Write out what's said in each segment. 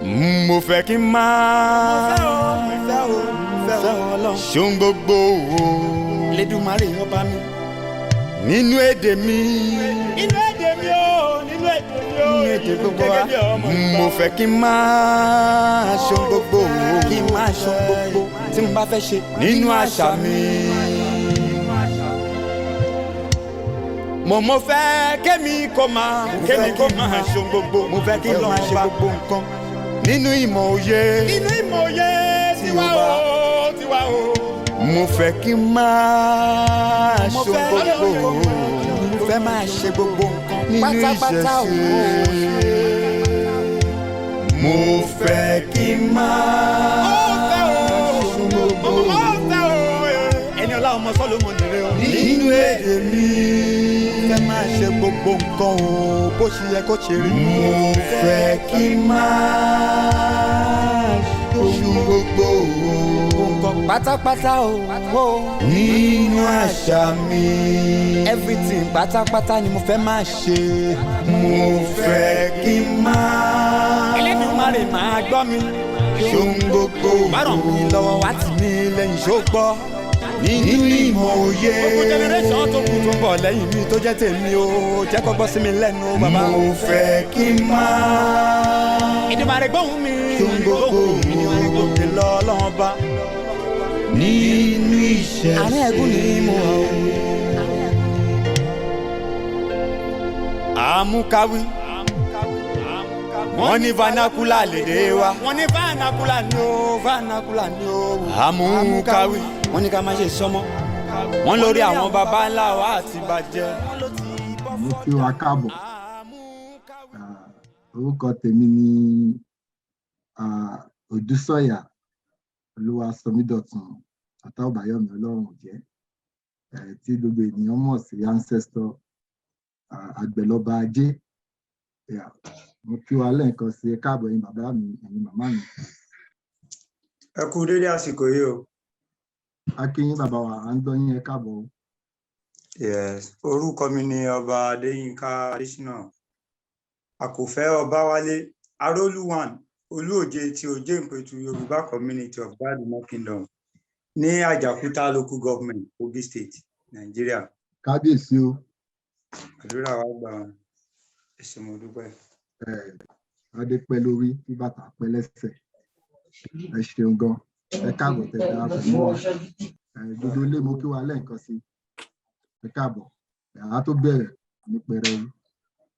mo fẹ́ kí n máa ṣohun gbogbo Lédùmarè ọba mi nínú èdè mi gbogbo wa mo fẹ́ kí n máa ṣohun gbogbo tí mo bá fẹ́ ṣe nínú àṣà mi. mo fẹ́ kémi kó máa ṣohun gbogbo mo fẹ́ kí n máa ṣe gbogbo nǹkan nínú ìmọ̀ òye tiwa o mo fẹ́ kí n máa ṣohun gbogbo mo fẹ́ máa ṣe gbogbo nǹkan nínú ìṣẹ̀ṣe mo fẹ́ kí n máa ṣohun gbogbo ẹni ọlá ọmọ Sólómọ́nì nìrẹ o nínú èdè mi fẹ́ máa ṣe gbogbo nǹkan o bó ṣe yẹ kó ṣe rí. mo fẹ́ kí n máa ṣohun gbogbo nǹkan pátápátá o nínú àṣà mi. everything pátápátá ni mo fẹ́ máa ṣe. mo fẹ́ kí n máa Elédùmarè máa gbọ́ mi ṣohun gbogbo bárọ̀ mi lọ́wọ́ wá tì mí lẹ́yìn ṣó gbọ́ nínú ìmọ̀ òye gbogbo generation tó kù tó ń bọ̀ lẹ́yìn mi tó jẹ́ tèmi o jẹ́ kó gbọ́ sí mi lẹ́nu bàbá. mo fẹ́ kí n máa Èdùmàrè gbóhùn mi ṣohun gbogbo mi ni wọ́n gòkè lọ lọ́wọ́ bá nínú ìṣẹ̀ṣe. àárín ẹ̀gún ni mo wà o. àmúkáwí wọ́n ní vernacular lédè wa. wọ́n ní vernacular ni o. àmúkáwí wọ́n ní ká má ṣe sọmọ wọ́n lórí àwọn baba ńlá wa àti bàjẹ́. mo kí wa káàbọ̀ orúkọ tèmi ni Odúsọ̀yà Olúwaṣọmídọ̀tun Àtàọ̀báyọ̀mí Ọlọ́run jẹ́ tí gbogbo ènìyàn mọ̀ sí ancestor àgbẹ̀lọba ajé. mo kí wa lẹ́ẹ̀kan sí ẹ káàbọ̀ ẹ̀yin bàbá mi ẹ̀yin màmá mi. ẹ kú dédé àsìkò yìí o. akínyìn bàbá wa à ń gbọ́ yín ẹ káàbọ̀. yes orúkọ mi ni ọba Adéyínká Adésínà Àkòfẹ́ Ọbáwálé Arólúwan Olúòjé ti Òjé Ìpẹ̀tù Yorùbá Community of Gbádùmọ Kingdom ní Àjàkúta Local Government Kogi State Nigeria. kábíyèsí o. àdúrà wa gbà ẹ ṣé mo dúpẹ́. adé pẹ́ lórí bí bàtà pẹ́ lẹ́sẹ̀ ẹ ṣeun gan ẹ káàbọ̀ tẹ darapọ̀ mọ́ wa gbogbo ilé mo kí wa lẹ́ẹ̀kan sí ẹ káàbọ̀ àá tó bẹ̀rẹ̀ ní pẹrẹwu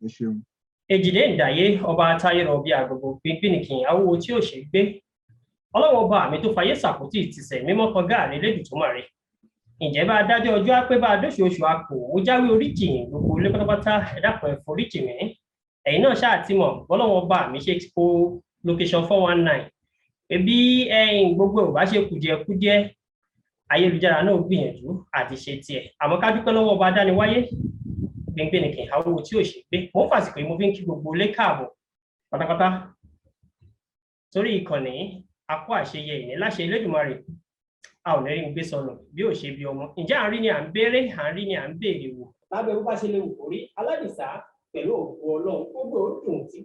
ẹ ṣeun. èjìdé ìdáyé ọba táyé rọ bí agogo pínpín àwòwò tí ò ṣe gbé ọlọ́wọ́ ọba àmì tó fayé sàkótì ìtìsẹ̀ mímọ́ kan gáàrí lẹ́dùtúmàrè ǹjẹ́ bá a dájọ́ ọjọ́ á pé bá a dóṣooṣù àpò ó jáwé oríjìn gbogbo ilé pátápátá ẹ dákun ẹ foríjì mí ẹ̀yin náà ṣáà ti mọ̀ bọ́lọ́wọ́ ọba àmì ṣe kó location 419 ebi gbogbo ò bá ṣe kùdìẹ̀kudiẹ ayélujára náà gbìyànjú àti ṣe tiẹ̀ àmọ́ ká dúpẹ́ lọ́wọ́ ọba dániwáyé gbẹngbẹnìkìn àwòwò tí ò ṣe gbé mo ń fàsìkò yìí mo fi ń kí gbogbo ilé káàbọ̀ pátápátá torí ìkànnì akó àṣeyẹ ìní láṣẹ Elédùmarè a ò ní rí gbé sọnù bí ò ṣe bí ọmọ ǹjẹ́ à ń rí ni à ń béèrè à ń rí ni à ń béèrè wò lábẹ́ bó bá ṣe lè wò kórí aládìsá pẹ̀lú òkú Ọlọ́run gbogbo òdùn tí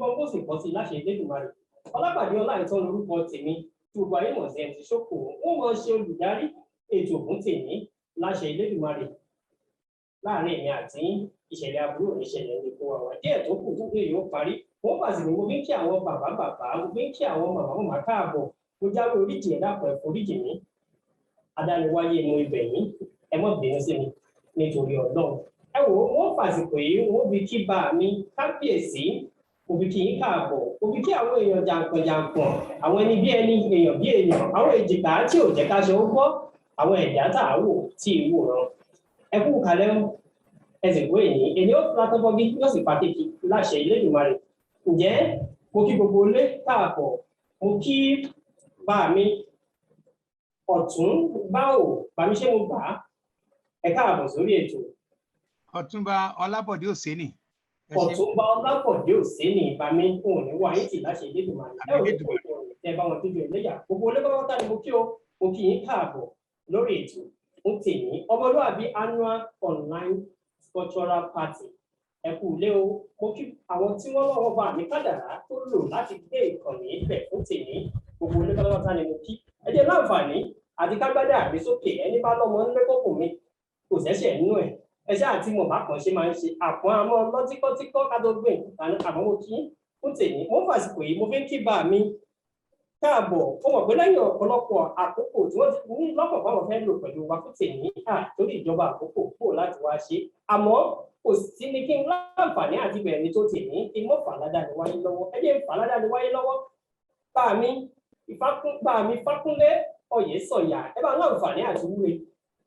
wọ́n kó sì pọ̀ sí láṣẹ Elédùmarè Ọlápàdé Ọláìtàn lórúkọ tèmi tí gbogbo ayé mọ̀ sí MC Ṣókò wọ́n mọ̀ ṣe olùdarí ètò ògùn tèmi láṣẹ Elédùmarè láàrin èmi àti ìṣẹ̀lẹ̀ aburú ìṣẹ̀lẹ̀ nìkan àwọn díẹ̀ tó kù tó yóò parí wọ́n fàṣìkò mo fi ń kí àwọn bàbá mo fi ń kí àwọn màmá káàbọ̀ mo jáwé oríjì ẹ̀ dàpọ̀ ẹ̀ foríjì mi adániwáyé mo ibẹ̀ yín ẹ mọ̀ bínú sí mi nítorí Ọlọ́run ẹ wò wọ́n fàṣìkò yìí wọ́n fi kí bá mi kábíyèsí mo fi kí yín káàbọ̀ mo fi kí àwọn èèyàn jàǹkànjàǹkàn àwọn ẹni bí ẹni èèyàn bí èèyàn àwọn èjìká tí ò jẹ́ ká ṣe ó gbọ́ àwọn ẹ̀dá tá a wò tí ì wòran ẹ kú kalẹ̀ ẹsẹ̀ ìwé èyí ó látọ́ bọ́bí yóò sì pàtẹ́kì láṣẹ Elédùmarè ǹjẹ́ mo kí gbogbo ilé káàbọ̀ mo kí bá mi ọ̀tún báwò bá mi ṣé mo gbà á ẹ káàbọ̀ sórí ètò. Ọ̀túnba Ọlábọ̀dé Òsénì. Ọ̀túnba Ọlábọ̀dé Òsénì bá mi kún ní wáyé tì láṣẹ Elédùmarè ẹ ò ní kó ẹ bá wọn tójú ẹlẹ́yà gbogbo ilé pátápátá ni mo kí o mo kí yín káàbọ̀ lórí ètò ń tèmi Omoluabi annual online cultural party ẹ kú ilé o mo kí àwọn tí wọ́n lọ́wọ́ bá mi kádàrá tó lò láti gbé ìkànnì ilẹ̀ fún tèmi gbogbo oníkàlọ́tà ni mo kí ẹ jẹ́ láǹfààní àti kágbádá àgbé sókè ẹni bá lọ́mọ ńlẹ́kọ̀ọ́kù mi kò ṣẹ̀ṣẹ̀ nínú ẹ̀ ẹṣẹ́ àti mọ̀ bá kàn ṣe máa ń ṣe àpọ́n àmọ́ lọ́tíkọ́tíkọ́ ká tó gbé nǹkan àmọ́ mo kí fún tèmi mo ń fàsìkò yìí mo fi ń kí bá mi káàbọ̀ ó mọ̀ pé lẹ́yìn ọ̀pọ̀lọpọ̀ àkókò tí wọ́n ti ní lọ́kàn báwọn fẹ́ lò pẹ̀lú wa fún tèmi torí ìjọba àkókò kúrò láti wá ṣe àmọ́ kò sí ní kí n láǹfààní àti bẹ̀rẹ̀ ní tó tèmi kí n mọ̀ fàládà ní wáyé lọ́wọ́ ẹ jẹ́ fàládà ní wáyé lọ́wọ́ bá mi Fákúnlé Oyèsọ̀yà ẹ bá láǹfààní àti wúre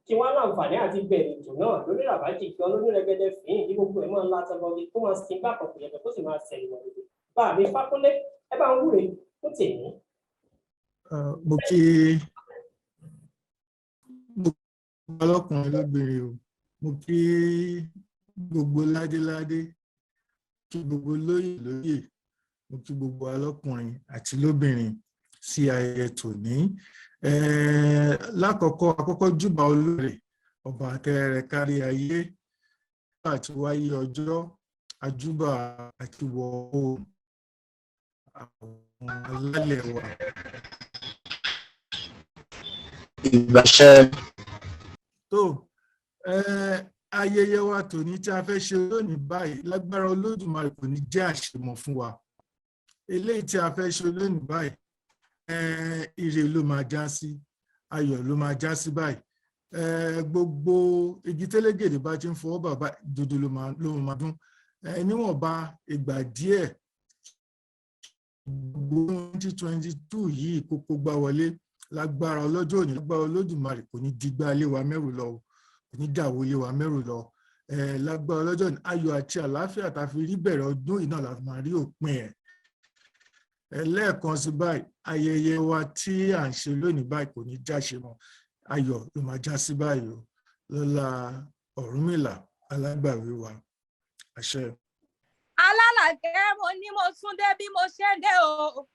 kí wọ́n láǹfààní àti bẹ̀rẹ̀ ètò náà lórí ràbájì kí ọlọ́dún rẹ̀gẹ́dẹ́ fìyìn kí gbogbo ẹ̀ máa ń látọ̀gbọ́n tó máa sin bá kọ̀ọ̀kọ̀ yẹ̀fẹ̀ tó sì máa sẹ̀yìn wọ̀ lóde bá mi Fákúnlé ẹ bá ń wúre fún tèmi. Mo kí ọlọ́kùnrin lóbìnrin o mo kí gbogbo ládéládé kí gbogbo lóyè mo kí gbogbo ọlọ́kùnrin àti lóbìnrin sí ayẹyẹ tòní lákọ̀ọ́kọ́ àkọ́kọ́ júbà olóore ọba àtẹrẹrẹ kárí ayé àti wáyé ọjọ́ àjúbà àti wọ̀ oòrùn àwọn alálẹ̀ wa. Ìgbàṣẹ. Tó ayẹyẹ wa tòní tí a fẹ́ ṣe lónìí báyìí lágbára Olódùmarè kò ní jẹ́ àṣemọ̀ fún wa. Eléyìí tí a fẹ́ ṣe lónìí báyìí ire ló máa já sí, ayọ̀ ló máa já sí báyìí. Gbogbo igi tẹ́lẹ̀gẹ̀dẹ̀ bá ti ń fọwọ́ bàbá dúdú ló máa dún. Níwọ̀nba ìgbà díẹ̀ gbogbo 2022 yìí kókó gbá wọlé lágbára ọlọ́jọ́ òní lágbára Olódùmarè kò ní digbá lé wa mẹ́rù lọ kò ní dàwó lé wa mẹ́rù lọ lágbára ọlọ́jọ́ òní ayọ̀ àti àlàáfíà tá a fi rí bẹ̀rẹ̀ ọdún yìí náà la máa rí òpin ẹ̀. Lẹ́ẹ̀kan sí báyìí ayẹyẹ wa tí à ń ṣe lónìí báyìí kò ní jáṣe mọ́ ayọ̀ ló máa já sí báyìí o lọ́lá Ọ̀rúnmìlà alágbàwí wa àṣẹ. Alálàkẹ́ mo ní mo tún dé bí mo ṣe dé o.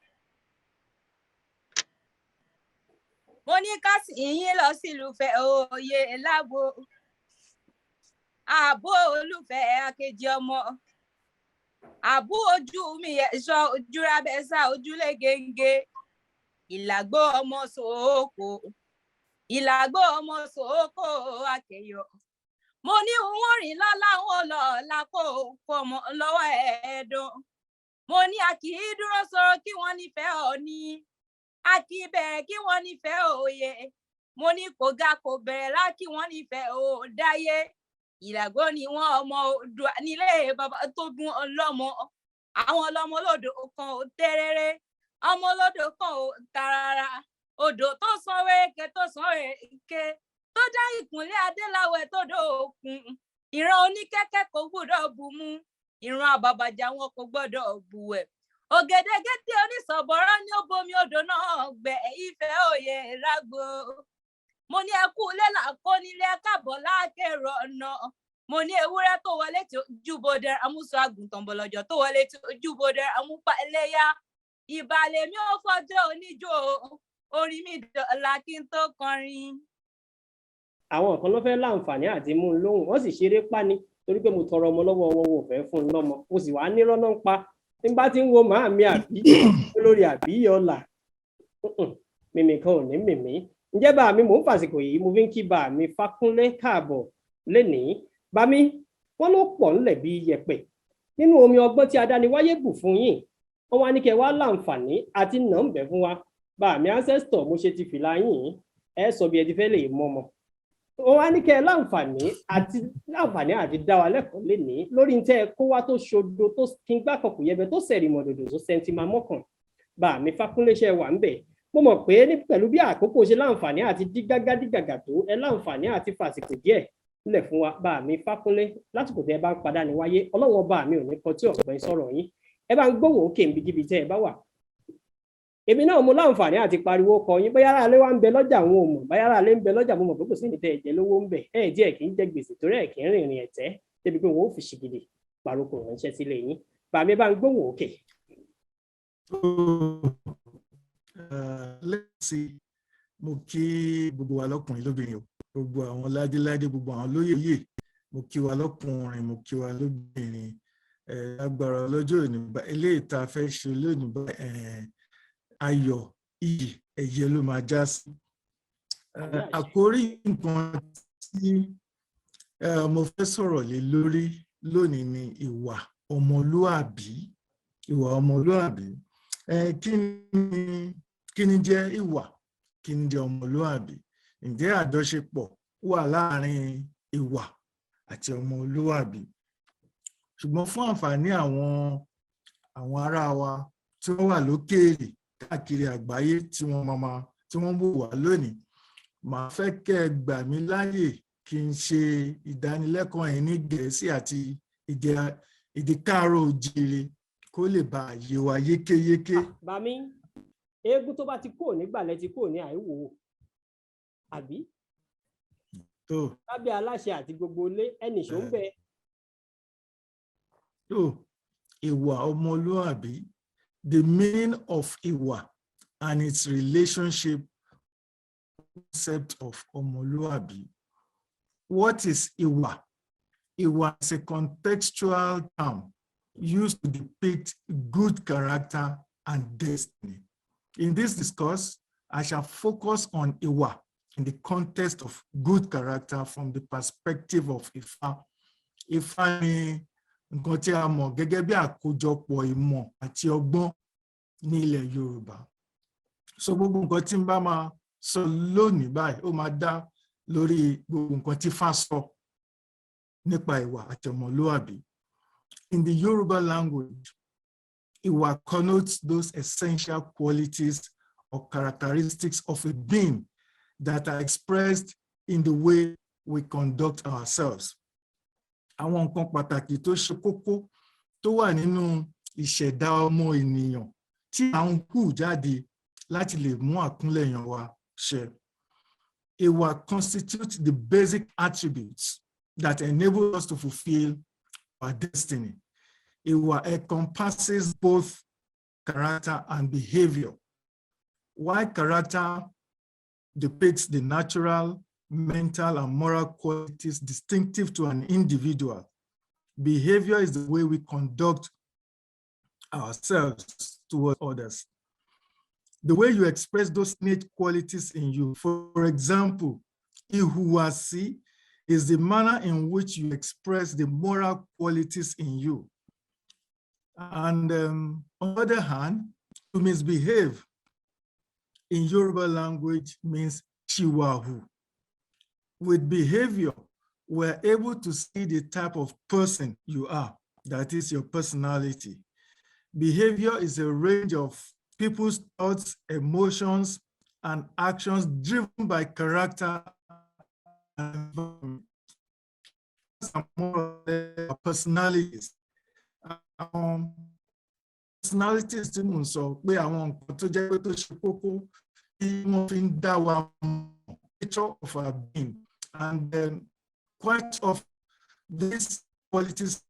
Mo ní ká sì yín lọ sílùfẹ́ òye lágbo. Àbó olùfẹ́ akéjì ọmọ. Àbú ojú mi ẹ̀ṣọ́ ojúrabẹ́sà ojúlé gèǹgé. Ìlàgbó ọmọ sòókò. Ìlàgbó ọmọ sòókò akẹyọ. Mo ní wọ́n rìn láláwọn lọ lákò fọmọ lọ́wọ́ ẹ̀ẹ́dùn. Mo ní a kì í dúró sọ̀rọ̀ kí wọ́n nífẹ̀ẹ́ ọ ní. A kì í bẹ̀rẹ̀ kí wọ́n nífẹ̀ẹ́ òye. Mo ní kò ga kò bẹ̀rẹ̀ lá kí wọ́n nífẹ̀ẹ́ ò dáyé. Ìlàgbó ni wọ́n ọmọ Oòduà nílé bàbá tó gún ọlọ́mọ. Àwọn ọlọ́mọ olódò kan ò tẹ́rẹ́rẹ́. Ọmọ olódò kan ò tarara. Odò tó san wéèké tó san wéèké. Tó dá ìkúnlẹ̀ Adéláwẹ̀ tó dókun. Ìran oníkẹ́kẹ́ kò gbọ́dọ̀ bù mú. Ìran àbàbàjà wọn kò gbọ́dọ̀ bù ẹ̀. Ògèdègèdè onísọ̀bọ̀rọ̀ ni ó bomi odò náà gbẹ ìfẹ́ òye lágbo. Mo ní ẹkú lẹ́là kó nílé káàbọ̀ láàkèrò ọ̀nà. Mo ní ewúrẹ́ tó wọlé tí ojúbọdẹ amúsọ àgùntàn bọ̀lọ̀jọ̀ tó wọlé tí ojúbọdẹ amúpa ẹlẹ́yà. Ìbàlẹ̀ mi ò fọjọ́ oníjó orin mi dọ̀la kí n tó kọrin. Àwọn kan ló fẹ́ láǹfààní àti mú un lóhùn wọ́n sì ṣeré pani torí pé mo tọrọ ọmọ lọ́wọ́ wọn wò fẹ́ fún un lọ́mọ mo sì wá nírọ́ náà ń pa tí n bá ti ń wo màá mi àbí olórí àbí ọ̀la mímì kan ò ní mímì ǹjẹ́ bá mi mò ń fàsìkò yìí mo fi ń kí bá mi Fákúnlé káàbọ̀ lénìí bá mi wọ́n ló pọ̀ ńlẹ̀ bí yẹ̀pẹ̀ nínú omi ọgbọ́n tí adániwáyé bù fún yín wọ́n wá ní kẹ́ wá láǹfààní àti nà ń bẹ̀ fún wa bá mi ancestor mo ṣe ti fìlà yín ẹ sọ bí ẹ ti fẹ́ lè mọ́mọ́ wọ́n wá ní kẹ́ láǹfààní àti dá wa lẹ́kọ̀ọ́ lénìí lórí ní tẹ́ ẹ kó wá tó ṣodo tó kí n gbá kọkù yẹbẹ tó sẹ̀rì mọ̀dòdò tó sẹ́ńtì máa mọ́kàn bá mi Fákúnlé ṣe wà ń bẹ̀ mo mọ̀ pé pẹ̀lú bí àkókò ṣe láǹfààní àti dígàgà tó ẹ láǹfààní àti fàsìkò díẹ̀ nílẹ̀ fún wa bá mi Fákúnlé lásìkò tẹ́ ẹ bá ń padà ní wáyé ọlọ́wọ́ bá mi ò ní kọ tí ọ̀gbọ́n sọ̀rọ̀ yín ẹ bá ń gbóhùn òkè níbikíbi tẹ́ ẹ bá wà èmi náà mo láǹfààní àti pariwo kọ yín bóyá ara lé wa ń bẹ lọ́jà àwọn ò mọ̀ bóyá ara lé ń bẹ lọ́jà mo mọ̀ pé kò sí ní tẹ́ ẹ jẹ lówó ń bẹ ẹ díẹ̀ kì í jẹ gbèsè torí ẹ kì í rìnrìn ẹ̀tẹ́ débi pé wọn ò fi ṣìgìdì paroko ránṣẹ́ sílé yín bá mi bá ń gbóhùn òkè. lẹ́sìn mo kí gbogbo wa lọ́kùnrin lóbìnrin o gbogbo àwọn ládéládé gbogbo àwọn lóyè mo kí wa lọ́kùnrin, mo kí wa lóbìnrin, agbára lọ́jọ́ òní eléyìí tá a fẹ́ ṣe lónìí ayọ̀ iyì ẹ̀yẹ ló máa já sí. Àkórí nǹkan tí mo fẹ́ sọ̀rọ̀ lé lórí lónìí ni ìwà ọmọlúàbí. Ìwà ọmọlúàbí. Kí ni jẹ́ ìwà? Kí ni jẹ́ ọmọlúàbí? Ǹjẹ́ àjọṣepọ̀ wà láàárín ìwà àti ọmọlúàbí? Ṣùgbọ́n fún àǹfààní àwọn ará wa tí wọ́n wà lókèèrè káàkiri àgbáyé tí wọ́n wò wá lónìí, màá fẹ́ kẹ́ ẹ gbà mí láàyè kí n ṣe ìdánilẹ́kọ̀ọ́ yẹn ní Gẹ̀ẹ́sì àti èdè káàárọ̀-oòjíire kó lè bá yé wa yékéyéké. Bàmí, eégún tó bá ti kúrò nígbàlẹ̀ ti kúrò ní àìwò, àbí? Lábẹ́ aláṣẹ àti gbogbo ilé ẹnì ṣó ń bẹ. Ìwà ọmọlúàbí, the meaning of ìwà and its relationship concept of ọmọlúàbí. What is ìwà? Ìwà is a contextual term used to depict good character and destiny. In this discourse, I shall focus on ìwà in the context of good character from the perspective of Ifá. Ifá ni nǹkan tí a mọ̀ gẹ́gẹ́ bí àkójọpọ̀ ìmọ̀ àti ọgbọ́n ní ilẹ̀ Yorùbá. So gbogbo nǹkan tí n bá máa sọ lónìí báyìí ó máa dá lórí gbogbo nǹkan tí Ifá sọ nípa ìwà àti ọmọlúwàbí. In the Yoruba language, ìwà connotes those essential qualities or characteristics of a being that are expressed in the way we conduct ourselves. Àwọn nǹkan pàtàkì tó ṣe kókó tó wà nínú ìṣẹ̀dá ọmọ ènìyàn tí à ń hù jáde láti lè mú àkúnlẹ̀yàn wa ṣẹ. Ìwà constitutes the basic attributes that enable us to fulfill our destiny. Ìwà encompasses both character and behavior. While character depicts the natural, mental, and moral qualities distinctive to an individual, behavior is the way we conduct ourselves towards others. The way you express those innate qualities in you. For example, ìhùwàsí is the manner in which you express the moral qualities in you. And on the other hand, to misbehave in Yoruba language means chiwahu. With behavior, we're able to see the type of person you are, that is your personality. Behavior is a range of people's thoughts, emotions, and actions driven by character and personalities. Personalities tí mò ń sọ pé àwọn nǹkan tó jẹ́ pé tó ṣe kókó tí wọ́n fi ń dá wa mọ̀, nature of our being. And then quite of these qualities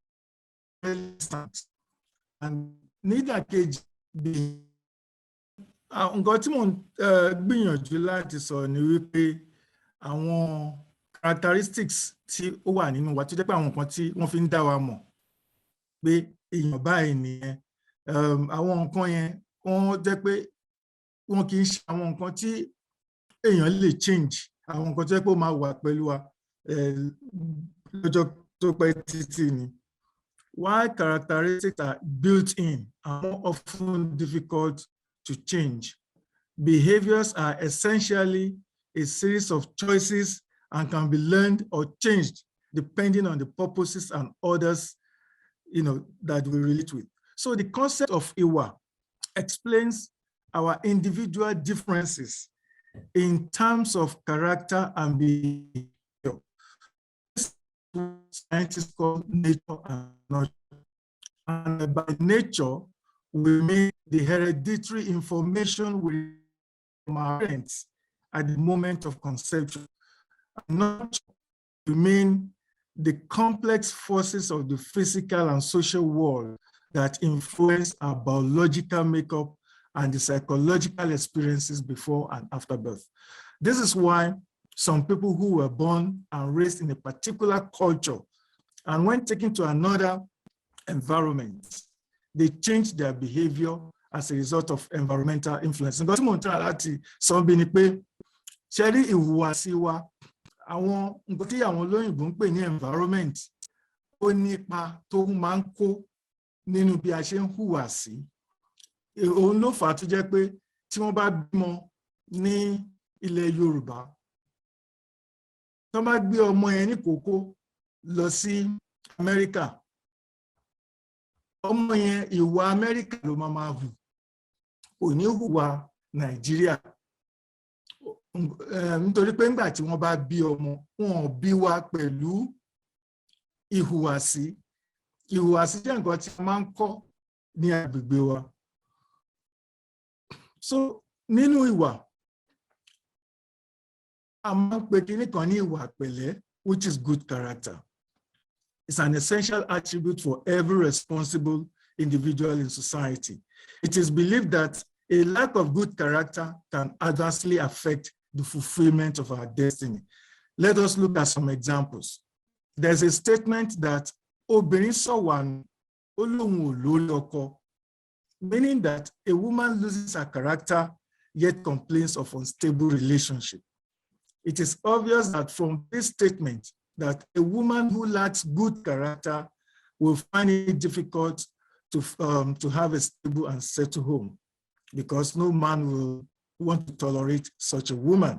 and nídàkejì bí nǹkan tí mò ń gbìyànjú láti sọ ni wípé àwọn characteristics tí ó wà nínú wa tó jẹ́ pé àwọn nǹkan tí wọ́n fi ń dá wa mọ̀ pé èèyàn báyìí nìyẹn, àwọn nǹkan yẹn wọ́n jẹ́ pé wọ́n kì í ṣe àwọn nǹkan tí èèyàn lè change, àwọn nǹkan tó jẹ́ pé ó máa wà pẹ̀lú wa lọ́jọ́ tó pẹ́ títí ni. While characteristics are built in and more often difficult to change, behaviors are essentially a series of choices and can be learned or changed depending on the purposes and orders, that we relate with. So the concept of ìwà explains our individual differences in terms of character and behavior. Scientists call nature and nurture. And by nature, we mean the hereditary information from our parents at the moment of conception. And nurture, we mean the complex forces of the physical and social world that influence our biological makeup and the psychological experiences before and after birth. This is why some people who were born and raised in a particular culture And when taken to another environment, they change their behavior as a result of environmental influence. Nǹkan tí mò ń try láti sọ bí ni pé ṣe rí ìhùwàsí wa, àwọn nǹkan tí àwọn olóyìnbó ń pè ní environment, ó ní ipa tó máa ń kó nínú bí a ṣe ń hùwà sí. Òun ló fà á tó jẹ́ pé tí wọ́n bá bímọ ní ilẹ̀ Yorùbá, tí wọ́n bá gbé ọmọ yẹn ní kókó lọ sí Amẹ́ríkà, ọmọ yẹn ìwà Amẹ́ríkà ló máa hù, kò ní hùwà Nàìjíríà. Nítorí pé ńgbà tí wọ́n bá bí ọmọ, wọn ò bí wa pẹ̀lú ìhùwàsí. Ìhùwàsí jẹ́ nǹkan tí a máa ń kọ́ ní agbègbè wa. So nínú ìwà, a máa ń pè kíní kan ní ìwà pẹ̀lẹ́, which is good character. It's an essential attribute for every responsible individual in society. It is believed that a lack of good character can adversely affect the fulfillment of our destiny. Let us look at some examples. There's a statement that obìnrin sọ̀wànù ó lóun ò lórí ọkọ, meaning that a woman loses her character yet complains of unstable relationship. It is obvious that from this statement that a woman who lacks good character will find it difficult to have a stable and settled home, because no man will want to tolerate such a woman.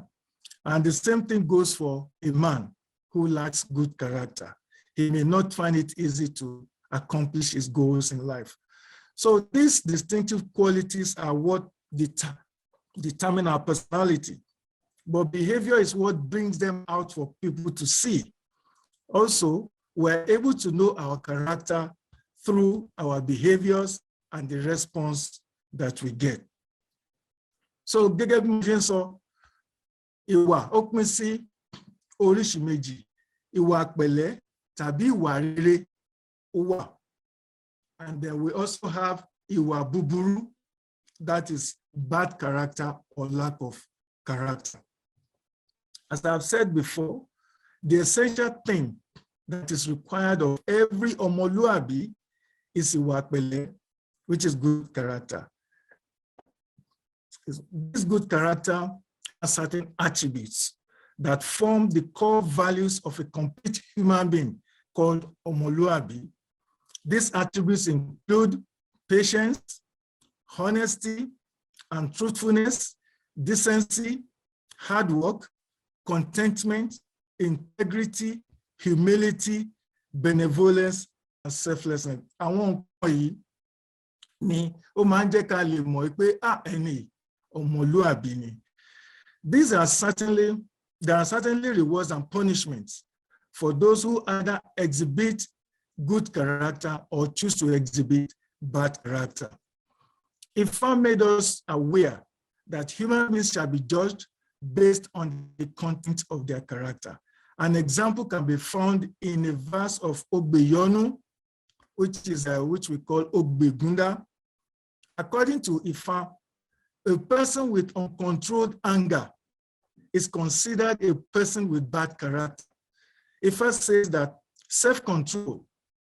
And the same thing goes for a man who lacks good character. He may not find it easy to accomplish his goals in life. So these distinctive qualities are what determine our personality. But behavior is what brings them out for people to see. Also, we're able to know our character through our behaviors and the response that we get. So, gẹ́gẹ́ bí mo ṣe ń sọ, ìwà ó pín sí oríṣi méjì, ìwà pẹ̀lẹ́ tàbí ìwà rere ó wà. And then we also have ìwà búburú, that is bad character or lack of character. As I've said before, the essential thing that is required of every Omoluabi is ìwà pẹ̀lẹ́, which is good character. This good character has certain attributes that form the core values of a complete human being called Omoluabi. These attributes include patience, honesty and truthfulness, decency, hard work, contentment, integrity, humility, benevolence, and selflessness. Àwọn nǹkan yìí ni ó máa ń jẹ́ ká lè mọ̀ pé ẹni Omoluabi ni. There are certainly rewards and punishments for those who either exhibit good character or choose to exhibit bad character. Ifa made us aware that human beings shall be judged based on the content of their character. An example can be found in a verse of Ogbeyonu, which we call Ogbegunda. According to Ifa, a person with uncontrolled anger is considered a person with bad character. Ifa says that self-control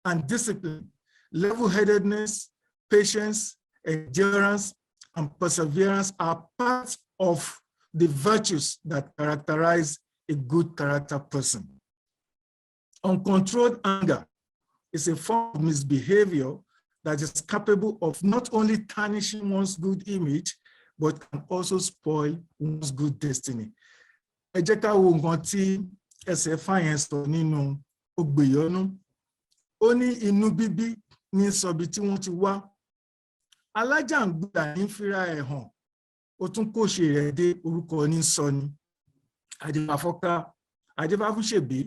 and discipline, level-headedness, patience, endurance, and perseverance are parts of the virtues that characterize a good character person. Uncontrolled anger is a form of misbehavior that is capable of not only tarnishing one's good image, but can also spoil one's good destiny. Ẹ jẹ́ ká wo nǹkan tí ẹsẹ̀ fàyẹn sọ nínú Ogbeyonu. Ó ní inú bíbí ní sọbi tí wọ́n ti wá. Alájàngbìlà ní fira ẹ̀ hàn. Ó tún kò ṣe rẹ̀ dé orúkọ ní sọ ni. Adébáfọ́ká, Adébáfúnṣèbí,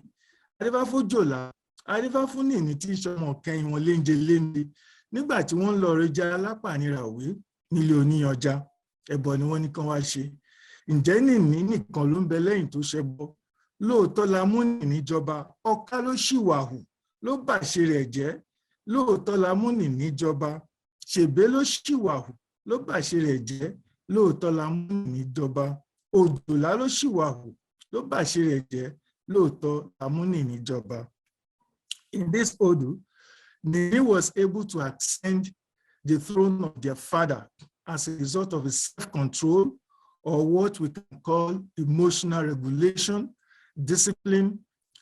Adébáfúnjòlá, Adébáfúnnìní tí ìṣọmọ kẹyìn wọn léńjẹ léńde. Nígbà tí wọ́n lọ rẹja alápàníràwé nílé oníyanjá, ẹbọ ni wọ́n ní kán wá ṣe. Ǹjẹ́ nìní nìkan ló ń bẹ lẹ́yìn tó ṣẹbọ? Lóòótọ́ la mú nìní jọba, ọ̀ká ló ṣìwàhù, ló bàṣe rẹ̀ jẹ́. Lóòótọ́ la mú nìní jọba, ṣèbé ló ṣìwàhù, ló bàṣe rẹ̀ jẹ́. Lóòótọ́ la mú nìní jọba, òjòlá ló ṣìwàhù, ló bàṣe rẹ̀ jẹ́. Lóòótọ́ la mú nìní jọba. In this Odu, Nini was able to ascend the throne of their father as a result of his self-control, or what we can call emotional regulation, discipline,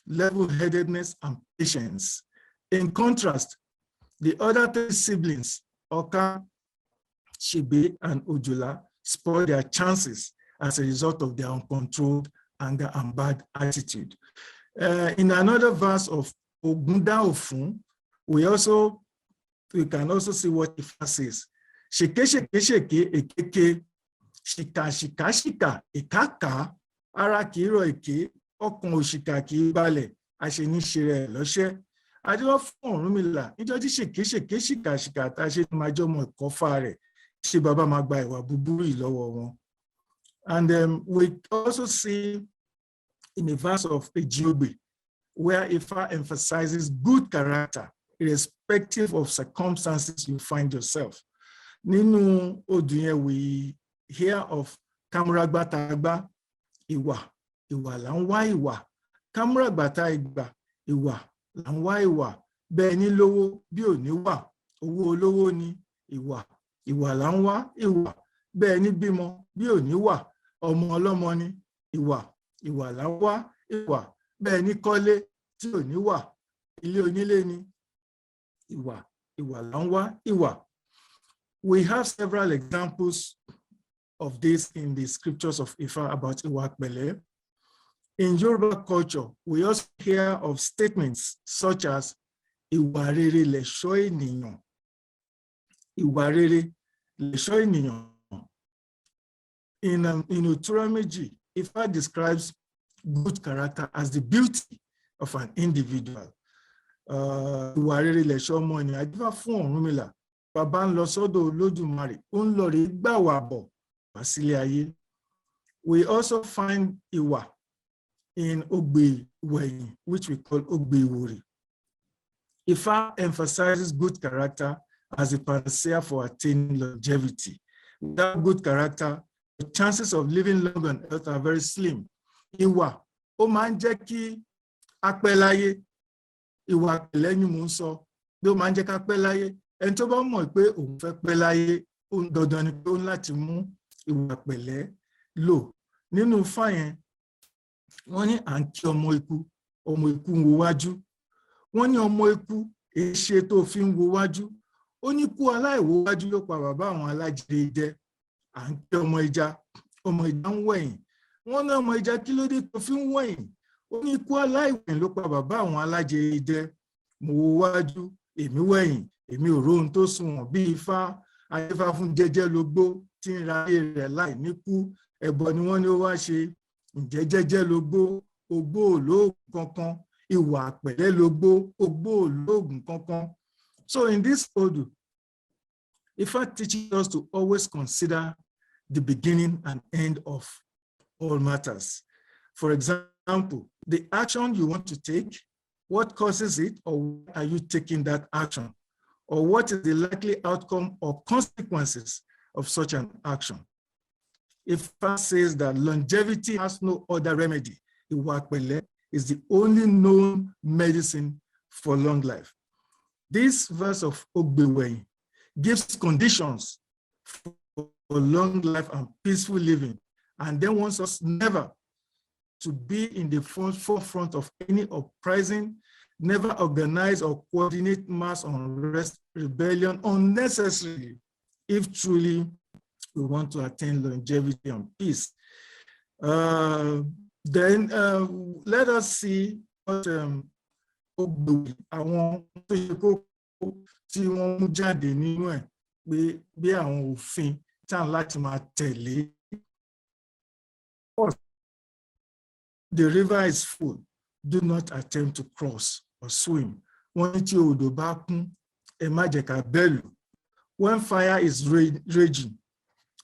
level-headedness, and patience. In contrast, the other 3 siblings, Oka, Shibe, and Ojula, spoiled their chances as a result of their uncontrolled anger and bad attitude. In another verse of Ogunda Ofun, we can also see what Ifa says. Sheke, sheke, sheke, ekeke, shika, shika, shika, ekaka, ara kiro eke, ọkàn òṣìkà kì í balẹ̀, àṣeníṣe rẹ̀ lọ́ṣẹ́. Adéwọ́ fún Ọ̀rúnmìlà, níjọ́ tí ṣèké, ṣèké, ṣìkà, ṣìkà, tá a ṣe máa jọ mọ ìkọ́fà rẹ̀, ṣé bàbá máa gba ìwà búburú yìí lọ́wọ́ wọn. And we also see in a verse of Ejiobe, where Ifa emphasizes good character, irrespective of circumstances you find yourself. Nínú Odu yẹn, we hear of Kamuragba Tagba, ìwà, ìwà là ń wá ìwà. Kamuragba Tagba, ìwà là ń wá ìwà. Bẹ́ẹ̀ ni lówó bí ò ní wà, owó olówó ni ìwà, ìwà là ń wá ìwà. Bẹ́ẹ̀ ni bímọ bí ò ní wà, ọmọ ọlọ́mọ ni ìwà, ìwà là ń wá ìwà. Bẹ́ẹ̀ ni kọ́lé tí ò ní wà, ilé onílé ni ìwà, ìwà là ń wá ìwà. We have several examples of this in the scriptures of Ifa about Iwa Pele. In Yoruba culture, we also hear of statements such as Ìwà rere lẹ̀ṣọ́ ènìyàn. Ìwà rere lẹ̀ṣọ́ ènìyàn. In Otura Meji, Ifa describes good character as the beauty of an individual. Ìwà rere lẹ̀ṣọ́ ọmọ ènìyàn. Adífá fún Ọ̀rúnmìlà, bàbá ń lọ sọ́dọ̀ Olódùmarè, ó ń lọ rè gbà wà bọ̀ wá sílé ayé. We also find Ìwà in Ogbeweyin, which we call Ogbewori. Ifa emphasizes good character as a panacea for attaining longevity. Without good character, the chances of living long on earth are very slim. Ìwà, ó máa ń jẹ́ kí a pẹ́ láyé. Ìwà pẹ̀lẹ́ ni mò ń sọ, bí ó máa ń jẹ́ ká pẹ́ láyé. Ẹni tó bá mọ̀ pé òun fẹ́ pẹ́ láyé, ó ń dandan ni pé ó ń láti mú ìwà pẹ̀lẹ́ lò. Nínú Ifá yẹn, wọ́n ní à ń kí ọmọ ikú ń wo wájú. Wọ́n ní ọmọ ikú, èé ṣe tó fi ń wo wájú. Ó ní kú aláìwo wájú ló pa bàbá àwọn alájẹ idẹ. À ń kí ọmọ ìjà ń wẹ̀yìn. Wọ́n ní ọmọ ìjà kí ló dé tó fi ń wẹ̀yìn. Ó ní kú aláìwẹ̀yìn ló pa bàbá àwọn alájẹ idẹ. Mo wo wájú, èmi wẹ̀yìn, èmi ò róhun tó sunwọ̀n bí Ifá. Adífá fún jẹ́jẹ́ lógbó tí ń ra ayé rẹ̀ láì níkú. Ẹbọ ni wọ́n ní ó wá ṣe. Ǹjẹ́ jẹ́jẹ́ lógbó, ogbó olóògùn kankan. Ìwà pẹ̀lẹ́ lógbó, ogbó olóògùn kankan. So in this Odu, Ifa teaches us to always consider the beginning and end of all matters. For example, the action you want to take, what causes it, or why are you taking that action? Or what is the likely outcome or consequences of such an action? Ifa says that longevity has no other remedy. Ìwà pẹ̀lẹ́ is the only known medicine for long life. This verse of Ogbeweyin gives conditions for long life and peaceful living, and then wants us never to be in the forefront of any uprising, never organize or coordinate mass unrest, rebellion unnecessarily, if truly we want to attain longevity and peace. Then let us see what àwọn tó yẹ kó tí wọ́n mú jáde nínú ẹ̀ pé bí àwọn òfin tá láti máa tẹ̀lé. The river is full. Do not attempt to cross or swim. Wọ́n ní tí odò bá kún, ẹ má jẹ́ ká bẹ́lù. When fire is raging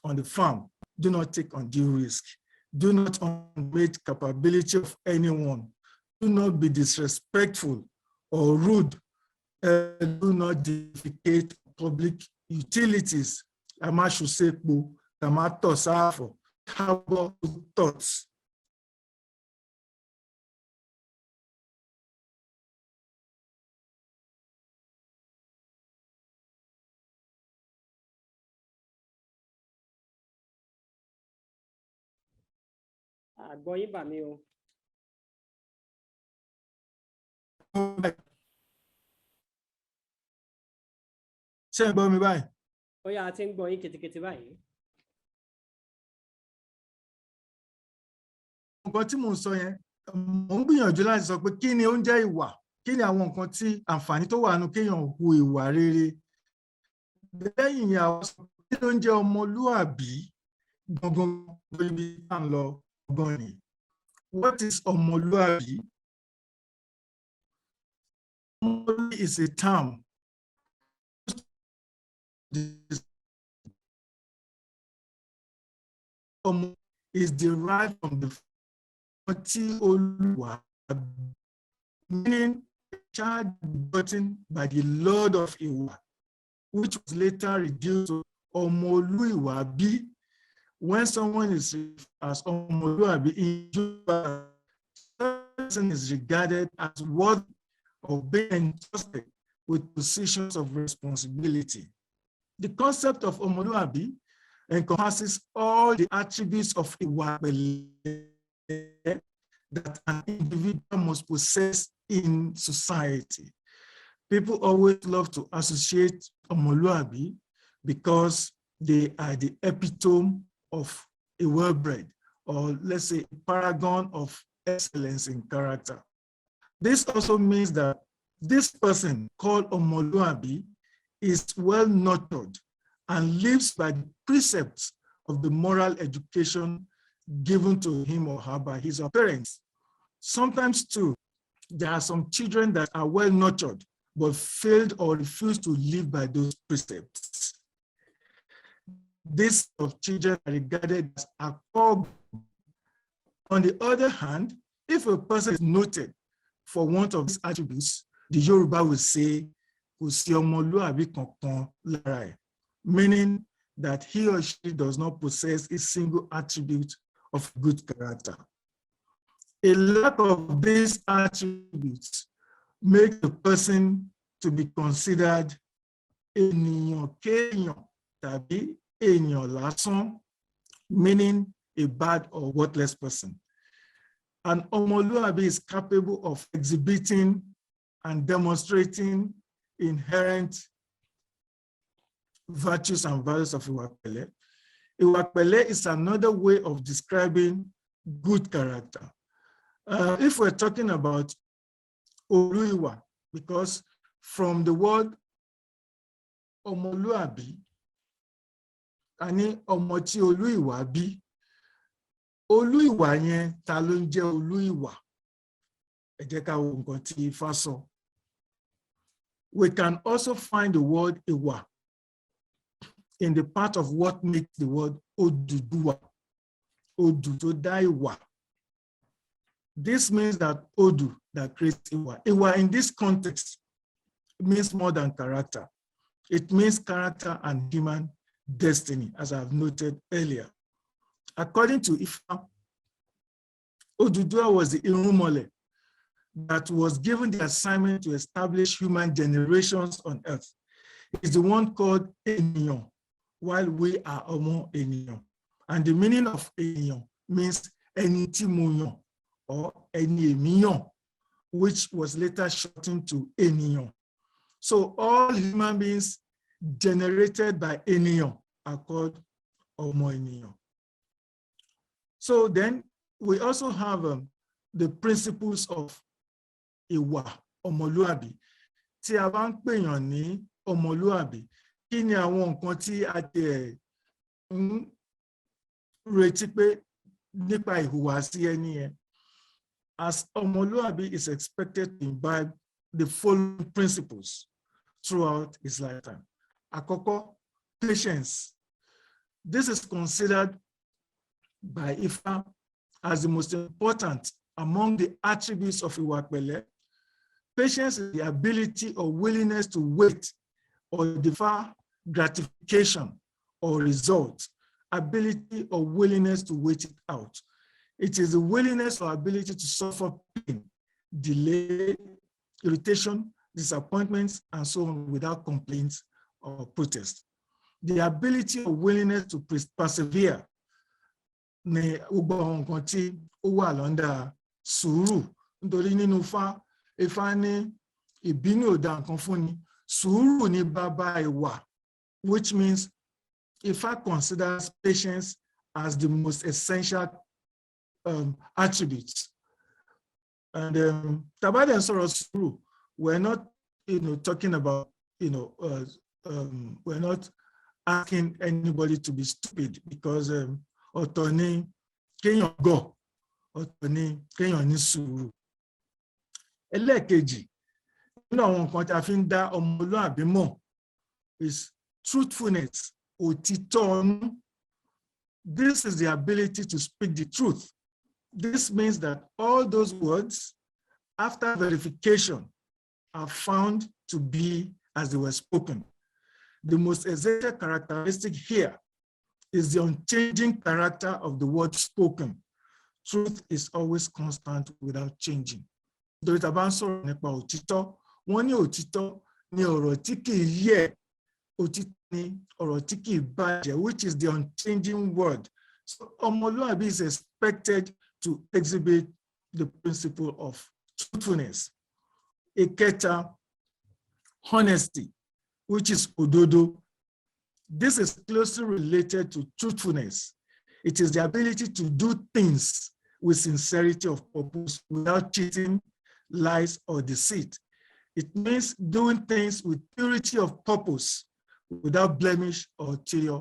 on the farm, do not take undue risk. Do not underrate capability of anyone. Do not be disrespectful or rude. Do not defecate public utilities. Amashusepo, Tamato Safo, harbor thoughts. àgbọ̀ yín bà mí o. Ṣé ẹ gbọ́ mi báyìí? Ó yá, a ti ń gbọ́ yín ketekete báyìí. Nǹkan tí mò ń sọ yẹn, mò ń gbìyànjú láti sọ pé kí ni ó ń jẹ́ ìwà, kí ni àwọn nǹkan tí àǹfààní tó wà nínú kéèyàn hu ìwà rere. Lẹ́yìn yẹn, àwọn sọ pé kí ló ń jẹ́ ọmọlúàbí gangan lórí ibi tá à ń lọ gan ni. What is ọmọlúàbí? Ọmọlúàbí is a term is derived from the meaning a child begotten by the Lord of Iwa, which was later reduced to Omoluabi. When someone is referred as Omoluabi in Yoruba, person is regarded as worthy of being entrusted with positions of responsibility. The concept of Omoluabi encompasses all the attributes of Iwa that an individual must possess in society. People always love to associate Omoluabi because they are the epitome of a well-bred, or let's say a paragon of excellence in character. This also means that this person called Omoluabi is well-nurtured and lives by the precepts of the moral education given to him or her by his parents. Sometimes too, there are some children that are well-nurtured but failed or refused to live by those precepts. These of children are regarded as akog. On the other hand, if a person is noted for one of these attributes, the Yoruba will say, kò sí ọmọlúàbí kankan lára ẹ̀, meaning that he or she does not possess a single attribute of good character. A lack of these attributes make the person to be considered ènìyàn kéèyàn tàbí èèyàn lásán, meaning a bad or worthless person. And Omoluabi is capable of exhibiting and demonstrating inherent virtues and values of Iwa Pele. Iwa Pele is another way of describing good character. If we're talking about Oluiwa, because from the word Omoluabi, ani ọmọ tí Olúìwà bí, Olúìwà yẹn ta ló ń jẹ́ Olúìwà? Ẹ jẹ́ ká wo nǹkan tí Ifá sọ. We can also find the word Iwa in the part of what makes the word Oduduwa, Odu tó dá Ìwà. This means that Odu that creates Iwa. Iwa in this context means more than character. It means character and human destiny, as I've noted earlier. According to Ifa, Oduduwa was the Irumole that was given the assignment to establish human generations on earth. It's the one called Eniyan, while we are Omo Eniyan. And the meaning of Eniyan means Eni tí mo yàn, or Eni èmi yàn, which was later shortened to Eniyan. So all human beings generated by Eniyan are called Omo Eniyan. So then we also have the principles of Iwa, Omoluabi. Tí a bá ń pèèyàn ní Omoluabi, kí ni àwọn nǹkan tí a tẹ̀ ń retí pé nípa ìhùwàsí ẹni yẹn? As Omoluabi is expected to imbibe the following principles throughout his lifetime. Àkọ́kọ́, patience. This is considered by Ifa as the most important among the attributes of Iwa Pele. Patience is the ability or willingness to wait or defer gratification or result, ability or willingness to wait it out. It is the willingness or ability to suffer pain, delay, irritation, disappointments, and so on without complaints or protest. The ability or willingness to persevere ni gbogbo àwọn nǹkan tí ó wà lọ́ndà sùúrù nítorí nínú Ifá ní ìbínú ò dá nǹkan fún ni sùúrù ni bàbá ìwà, which means Ifá considers patience as the most essential attribute. And Tabada sọ̀rọ̀ sùúrù, we're not talking about we're not asking anybody to be stupid, because ọ̀tọ̀ ni kéèyàn gọ̀, ọ̀tọ̀ ni kéèyàn ní sùúrù. Ẹlẹ́ẹ̀kejì nínú àwọn nǹkan tí a fi ń dá ọmọlúàbí mọ̀ is truthfulness, òtítọ́ ọnú. This is the ability to speak the truth. This means that all those words, after verification, are found to be as they were spoken. The most essential characteristic here is the unchanging character of the word spoken. Truth is always constant without changing. Nítorí tá bá ń sọ̀rọ̀ nípa òtítọ́, wọ́n ní òtítọ́ ni ọ̀rọ̀ tí kì í yẹ̀, òtítọ́ ni ọ̀rọ̀ tí kì í bàjẹ́, which is the unchanging word. So ọmọlúwàbí is expected to exhibit the principle of truthfulness. Ìkẹta, honesty, which is òdodo. This is closely related to truthfulness. It is the ability to do things with sincerity of purpose without cheating, lies, or deceit. It means doing things with purity of purpose without blemish or ulterior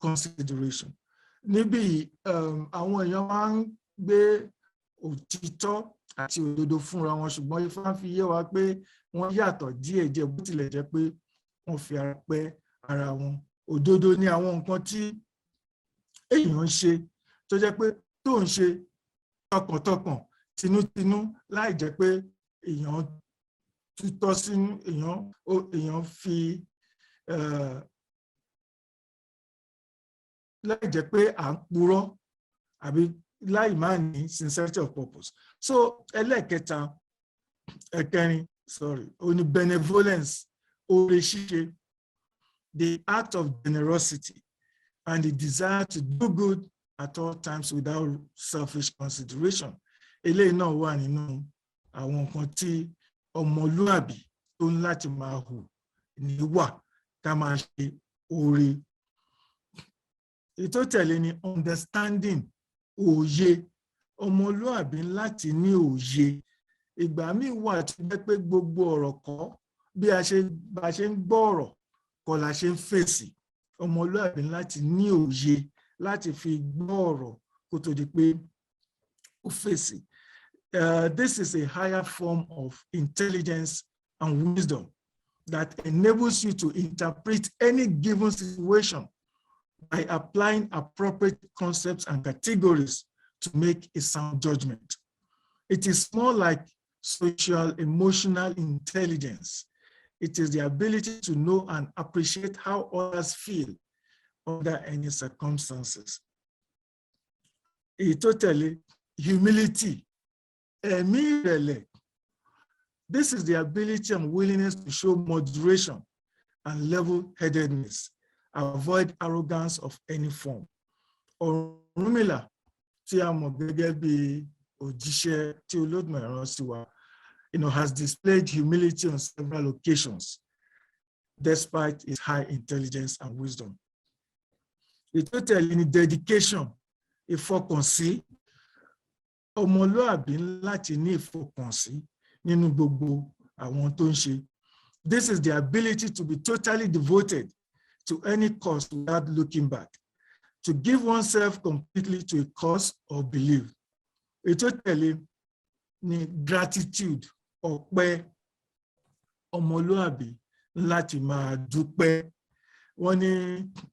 consideration. Níbi àwọn èèyàn máa ń gbé òtítọ́ àti òdodo fúnra wọn, ṣùgbọ́n Ifá fi yé wa pé wọ́n yàtọ̀ díẹ̀díẹ̀ bó tilẹ̀ jẹ́ pé wọ́n fi ara pẹ́ ara wọn. Òdodo ni àwọn nǹkan tí èèyàn ń ṣe tó jẹ́ pé tó ń ṣe tọkàntọkàn, tinútinú, láì jẹ́ pé èèyàn tutọ́ sínú, èèyàn fi láì jẹ́ pé à ń purọ́ àbí láì má ní sincerity of purpose. So ẹlẹ́ẹ̀kẹta, ó ní benevolence, oore ṣíṣe, the act of generosity and the desire to do good at all times without selfish consideration. Eléyìí náà wà nínú àwọn nǹkan tí ọmọlúàbí tó ń láti máa hù níwà ká máa ṣe oore. Ètò tẹ̀lé ni understanding, òye. Ọmọlúàbí láti ní òye. Ìgbà míì wà tó jẹ́ pé gbogbo ọ̀rọ̀ kọ́ bí a ṣe ń gbọ́ ọ̀rọ̀ kọ́ la ṣe ń fèsì. Ọmọlúàbí láti ní òye láti fi gbọ́ ọ̀rọ̀ kó tó di pé ó fèsì. This is a higher form of intelligence and wisdom that enables you to interpret any given situation by applying appropriate concepts and categories to make a sound judgment. It is more like social emotional intelligence. It is the ability to know and appreciate how others feel under any circumstances. Totally, humility, ẹ̀mí ìrẹ̀lẹ̀. This is the ability and willingness to show moderation and level-headedness, avoid arrogance of any form. Ọ̀rúnmìlà tí a mọ̀ gẹ́gẹ́ bí òjíṣẹ́ tí Olódùmarè rán sí wa, has displayed humility on several occasions, despite his high intelligence and wisdom. Ìtòtẹ̀lé ni dedication, ìfọkànsí. Ọmọlúàbí láti ní ìfọkànsí nínú gbogbo àwọn tó ń ṣe. This is the ability to be totally devoted to any cause without looking back, to give oneself completely to a cause or belief. Ìtòtẹ̀lé ni gratitude, ọpẹ́. Ọmọlúàbí láti máa dúpẹ́. Wọ́n ní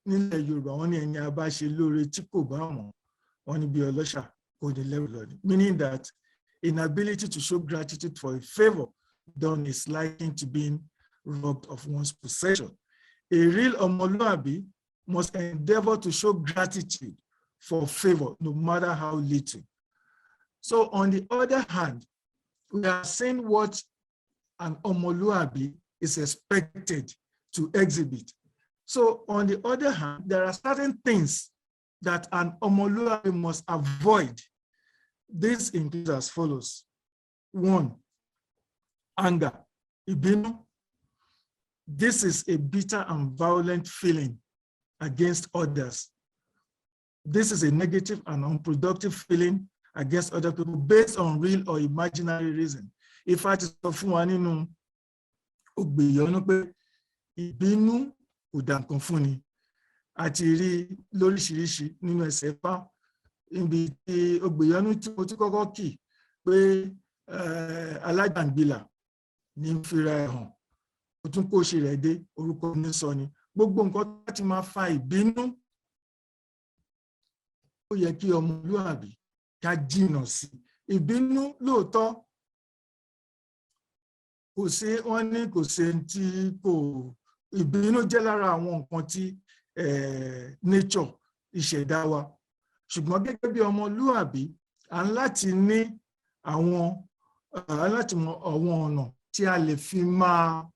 nílẹ̀ Yorùbá, wọ́n ní ẹni a bá ṣe lóore tí kò bá mọ̀, wọ́n ní bí ọlọ́ṣà kò ní lẹ́rù lọ́dún. Meaning that inability to show gratitude for a favor done is likened to being robbed of one's possession. A real ọmọlúàbí must endeavor to show gratitude for favor, no matter how little. So on the other hand, we are saying what an ọmọlúàbí is expected to exhibit. So on the other hand, there are certain things that an Omoluabi must avoid. This includes as follows. 1, anger. Ìbínú. This is a bitter and violent feeling against others. This is a negative and unproductive feeling against other people based on real or imaginary reason. If I sọ fún wa nínú Ògbèyọnú pé ìbínú kò dà nǹkan fún ni, àti rí lóríṣiríṣi nínú ẹsẹ̀ pa ibi tí Ògbèyọnú tí mo ti kọ́kọ́ kì pé alájàngbìlà ní fira ẹ̀ hàn, ó tún kó ṣe rẹ̀ dé orúkọ ní sọ ni. Gbogbo nǹkan láti máa fa ìbínú ó yẹ kí ọmọlúàbí ká jìnnà sí. Ìbínú lóòótọ́ kò sí, wọ́n ní kò sí tí kò, ìbínú jẹ́ lára àwọn nǹkan tí nature ìṣẹ̀dá wa, ṣùgbọ́n gẹ́gẹ́ bí ọmọlúàbí à ń láti ní àwọn láti mọ àwọn ọ̀nà tí a lè fi máa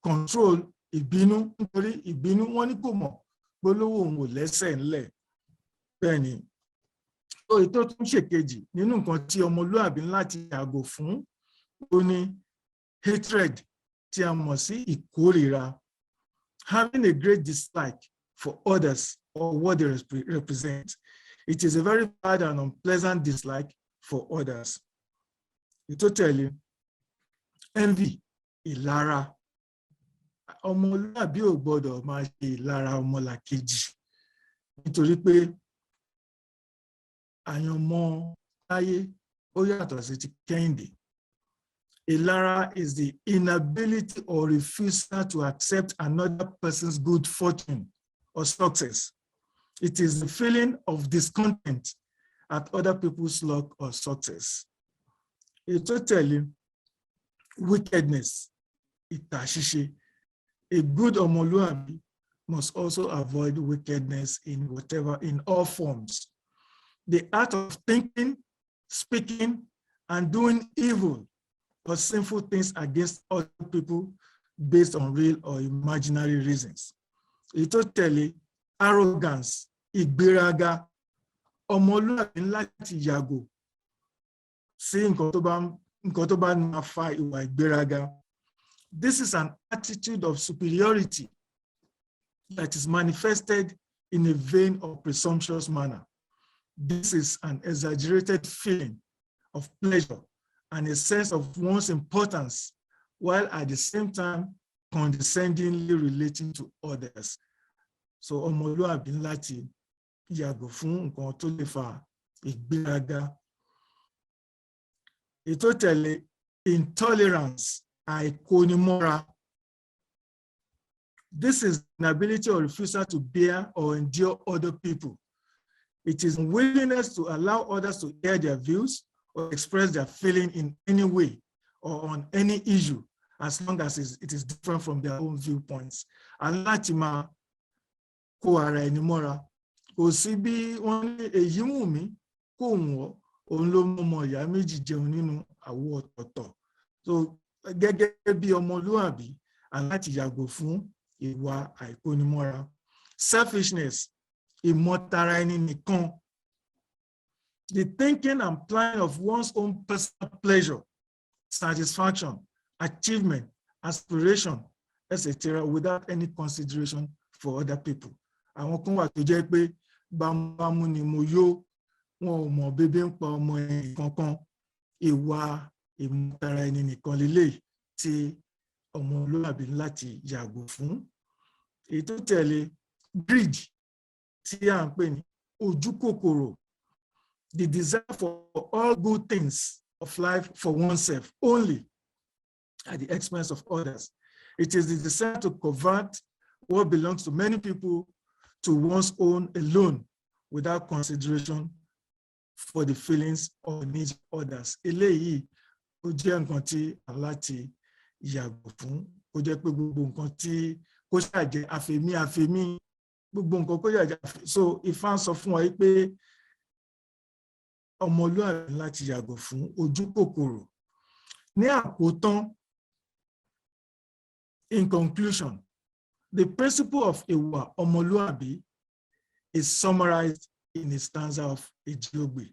control ìbínú, nítorí ìbínú wọ́n ní kò mọ̀ gbólówó òun ò lẹ́sẹ̀ ńlẹ̀. Bẹ́ẹ̀ ni èyí tó tún ṣèkejì nínú nǹkan tí ọmọlúàbí láti yàgò fún ó ní hatred tí a mọ̀ sí ìkórìíra. Having a great dislike for others or what they represent. It is a very bad and unpleasant dislike for others. Ètò tẹ̀lé envy, ìlara. Ọmọlúàbí ò gbọdọ̀ máa ṣe ìlara ọmọlàkejì nítorí pé àyànmọ́ láyé ó yàtọ̀ sí ti Kẹ́hìndé. Ìlara is the inability or refusal to accept another person's good fortune or success. It is the feeling of discontent at other people's luck or success. Ètò tẹ̀lé wickedness, ìtàṣìṣe. A good ọmọlúàbí must also avoid wickedness in all forms. The art of thinking, speaking, and doing evil or sinful things against other people based on real or imaginary reasons. Ètò tẹ̀lé arrogance, ìgbéraga. Ọmọlúàbí láti yàgò sí nǹkan tó bá máa fa ìwà ìgbéraga. This is an attitude of superiority that is manifested in a vain or presumptuous manner. This is an exaggerated feeling of pleasure and a sense of one's importance, while at the same time condescendingly relating to others. So ọmọlúàbí láti yàgò fún nǹkan tó lè fa ìgbéraga. Ètò tẹ̀lé intolerance, àìkónimọ́ra. This is an ability or refusal to bear or endure other people. It is unwillingness to allow others to air their views or express their feeling in any way or on any issue, as long as it is different from their own viewpoints. Aláti máa kó ara ẹni mọ́ra. Kò sí bí wọ́n ní èyí wù mí kó wọ́n, òun ló mú ọmọ ìyá méjì jẹun nínú àwo ọ̀tọ̀ọ̀tọ̀. So gẹ́gẹ́ bí ọmọlúàbí aláti yàgò fún ìwà àìkónimọ́ra. Selfishness, ìmọ̀tara ẹni nìkan. The thinking and planning of one's own personal pleasure, satisfaction, achievement, aspiration, etc., without any consideration for other people. Àwọn kan wà tó jẹ́ pé bámú ni mo yó, wọn ò mọ̀ bébé ń pa ọmọ ẹni kankan. Ìwà ìmọ̀tara ẹni nìkan lélẹ́yìí tí ọmọlúàbí láti yàgò fún. Èyí tó tẹ̀lé greed, tí à ń pè ní ojú kòkòrò. The desire for all good things of life for oneself only at the expense of others. It is the desire to convert what belongs to many people to one's own alone without consideration for the feelings or needs of others. Eléyìí ó jẹ́ nǹkan tí aláti yàgò fún. Ó jẹ́ pé gbogbo nǹkan tí kó ṣàjẹ́ àfẹ̀mí gbogbo nǹkan kó ṣàjẹ́. So Ifá ń sọ fún wa pé ọmọlúàbí láti yàgò fún ojú kòkòrò. Ní àkótán, in conclusion, the principle of ìwà ọmọlúàbí is summarized in a stanza of Ejiogbe.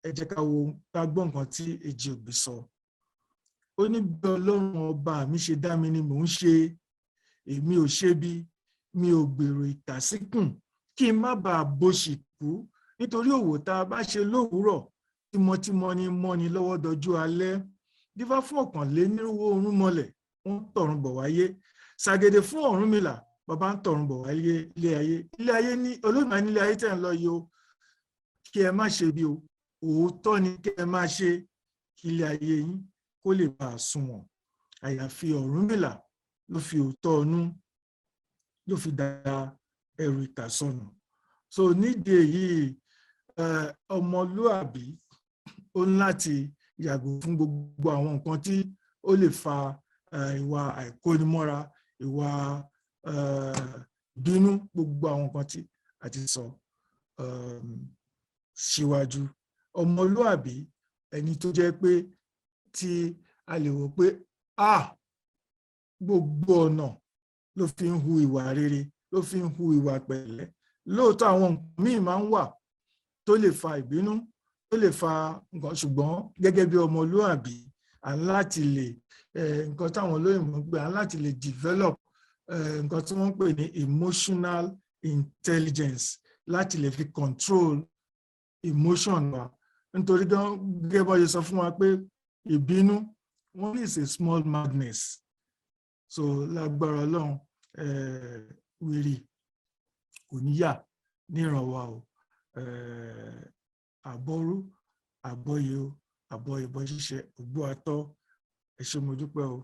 Ẹ jẹ́ ká gbọ́ nǹkan tí Ejiogbe sọ. Ó ní bí Ọlọ́run ọba mi ṣe dá mi ni mò ń ṣe, èmi ò ṣe bí, mi ò gbèrò ìtàsíkùn kí n má bàa bóṣì kú, nítorí òwò tá a bá ṣe lówùúrọ̀ tímọ́tímọ́ ni mọ́ni lọ́wọ́ dọjú alẹ́. Dífá fún ọ̀kànlénírínwó orún mọ́lẹ̀, wọ́n tọ̀run bọ̀ wáyé. Ṣàgèdè fún Ọ̀rúnmìlà, bàbá ń tọ̀run bọ̀ wáyé ilé ayé. Ilé ayé ní Olódùmarè nílé ayé tẹ̀ ń lọ yìí o, kí ẹ má ṣe bí o, òótọ́ ni kí ẹ má ṣe, kí ilé ayé yín kó lè bá a sunwọ̀n. Àyàfi Ọ̀rúnmìlà ló fi òótọ́ ọnú ló fi da ẹrù ìtàsọnù. So nídìí èyí ọmọlúàbí ó ní láti yàgò fún gbogbo àwọn nǹkan tí ó lè fa ìwà àìkónimọ́ra, ìwà bínú, gbogbo àwọn nǹkan tí a ti sọ síwájú. Ọmọlúàbí ẹni tó jẹ́ pé tí a lè wò pé gbogbo ọ̀nà ló fi ń hu ìwà rere, ló fi ń hu ìwà pẹ̀lẹ́. Lóòótọ́ àwọn nǹkan míì máa ń wà tó lè fa ìbínú, tó lè fa nǹkan, ṣùgbọ́n gẹ́gẹ́ bí ọmọlúàbí à ń láti lè nǹkan táwọn olóyìnbó ń pè, à ń láti lè develop nǹkan tí wọ́n ń pè ní emotional intelligence láti lè fi control emotion wa. Nítorí gẹ́gẹ́ bó ṣe sọ fún wa pé ìbínú wọ́n is a small madness. So lágbára Ọlọ́run wèrè kò ní yà ní ìrànwá o. Àbọ̀rú àbọ̀yè o, àbọ̀ ìbọn ṣíṣe ògbó atọ́. Ẹ ṣé mo dúpẹ́ o.